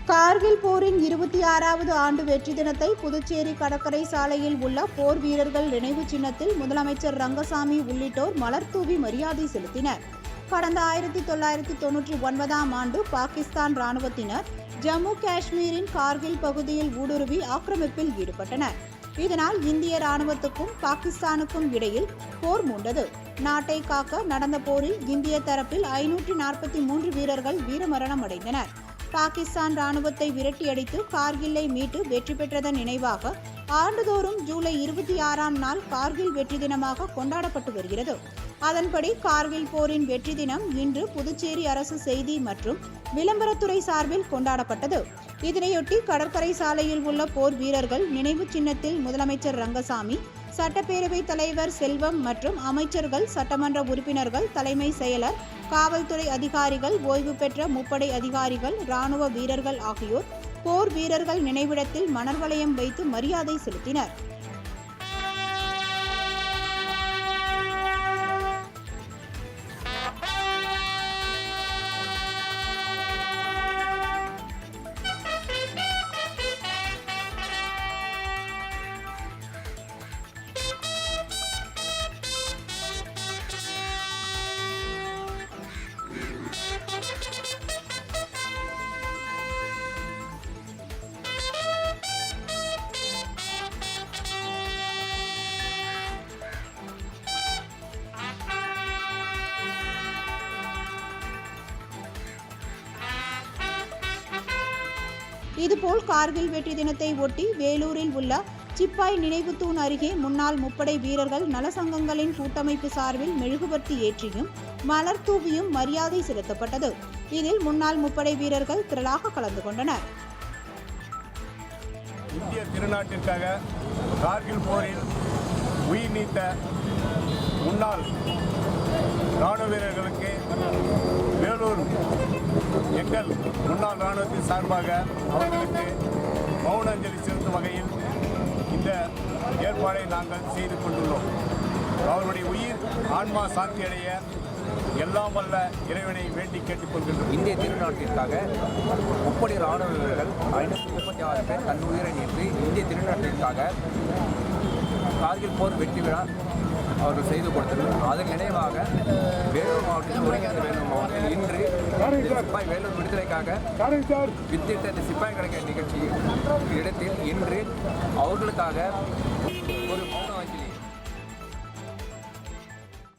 கார்கில் போரின் 26வது ஆண்டு வெற்றி தினத்தை புதுச்சேரி கடற்கரை சாலையில் உள்ள போர் வீரர்கள் நினைவு சின்னத்தில் முதலமைச்சர் ரங்கசாமி உள்ளிட்டோர் மலர்தூவி மரியாதை செலுத்தினர். கடந்த 1999ஆம் ஆண்டு பாகிஸ்தான் ராணுவத்தினர் ஜம்மு காஷ்மீரின் கார்கில் பகுதியில் ஊடுருவி ஆக்கிரமிப்பில் ஈடுபட்டனர். இதனால் இந்திய ராணுவத்துக்கும் பாகிஸ்தானுக்கும் இடையில் போர் மூண்டது. நாட்டை காக்க நடந்த போரில் இந்திய தரப்பில் 543 வீரர்கள் வீரமரணம் அடைந்தனர். பாகிஸ்தான் ராணுவத்தை விரட்டியடித்து கார்கில்லை மீட்டு வெற்றி பெற்றதன் நினைவாக ஆண்டுதோறும் ஜூலை 26ஆம் நாள் கார்கில் வெற்றி தினமாக கொண்டாடப்பட்டு வருகிறது. அதன்படி கார்கில் போரின் வெற்றி தினம் இன்று புதுச்சேரி அரசு செய்தி மற்றும் விளம்பரத்துறை சார்பில் கொண்டாடப்பட்டது. இதனையொட்டி கடற்கரை சாலையில் உள்ள போர் வீரர்கள் நினைவு சின்னத்தில் முதலமைச்சர் ரங்கசாமி, சட்டப்பேரவை தலைவர் செல்வம் மற்றும் அமைச்சர்கள், சட்டமன்ற உறுப்பினர்கள், தலைமை செயலர், காவல்துறை அதிகாரிகள், ஓய்வு பெற்ற முப்படை அதிகாரிகள், ராணுவ வீரர்கள் ஆகியோர் போர் வீரர்கள் நினைவிடத்தில் மலர் வளையம் வைத்து மரியாதை செலுத்தினர். இதுபோல் கார்கில் வெற்றி தினத்தை ஒட்டி வேலூரில் உள்ள சிப்பாய் நினைவு தூண் அருகே முன்னாள் முப்படை வீரர்கள் நலசங்கங்களின் கூட்டமைப்பு சார்பில் மெழுகுவர்த்தி ஏற்றியும் மலர் தூவியும் மரியாதை செலுத்தப்பட்டது. இதில் முன்னாள் முப்படை வீரர்கள் திரளாக கலந்து கொண்டனர். இந்திய திருநாட்டிற்காக கார்கில் போரில் உயிர் நீத்த முன்னாள் ராணுவ வீரர்களுக்கு வேலூர் எங்கள் முன்னாள் இராணுவத்தின் சார்பாக அவர்களுக்கு மௌன அஞ்சலி செலுத்தும் வகையில் இந்த ஏற்பாடை நாங்கள் செய்து கொண்டுள்ளோம். அவருடைய உயிர் ஆன்மா சாந்தி அடைய எல்லாம் வல்ல இறைவனை வேண்டி கேட்டுக்கொள்கின்றோம். இந்திய திருநாட்டிற்காக முப்படை ராணுவ வீரர்கள் 536 பேர் தன் உயிரை நீத்து இந்திய திருநாட்டிற்காக கார்கில் போர் வெற்றி விழா அவர்கள் செய்து கொடுத்தது. அதன் நினைவாக வேலூர் மாவட்டத்தில் ஒருங்கிணைந்த வேலூர் மாவட்டத்தில் இன்று சிப்பாய் வேலூர் விடுதலைக்காக வித்திட்ட இந்த சிப்பாய் கிடைக்க நிகழ்ச்சி இடத்தில் இன்று அவர்களுக்காக ஒரு மௌன அஞ்சலி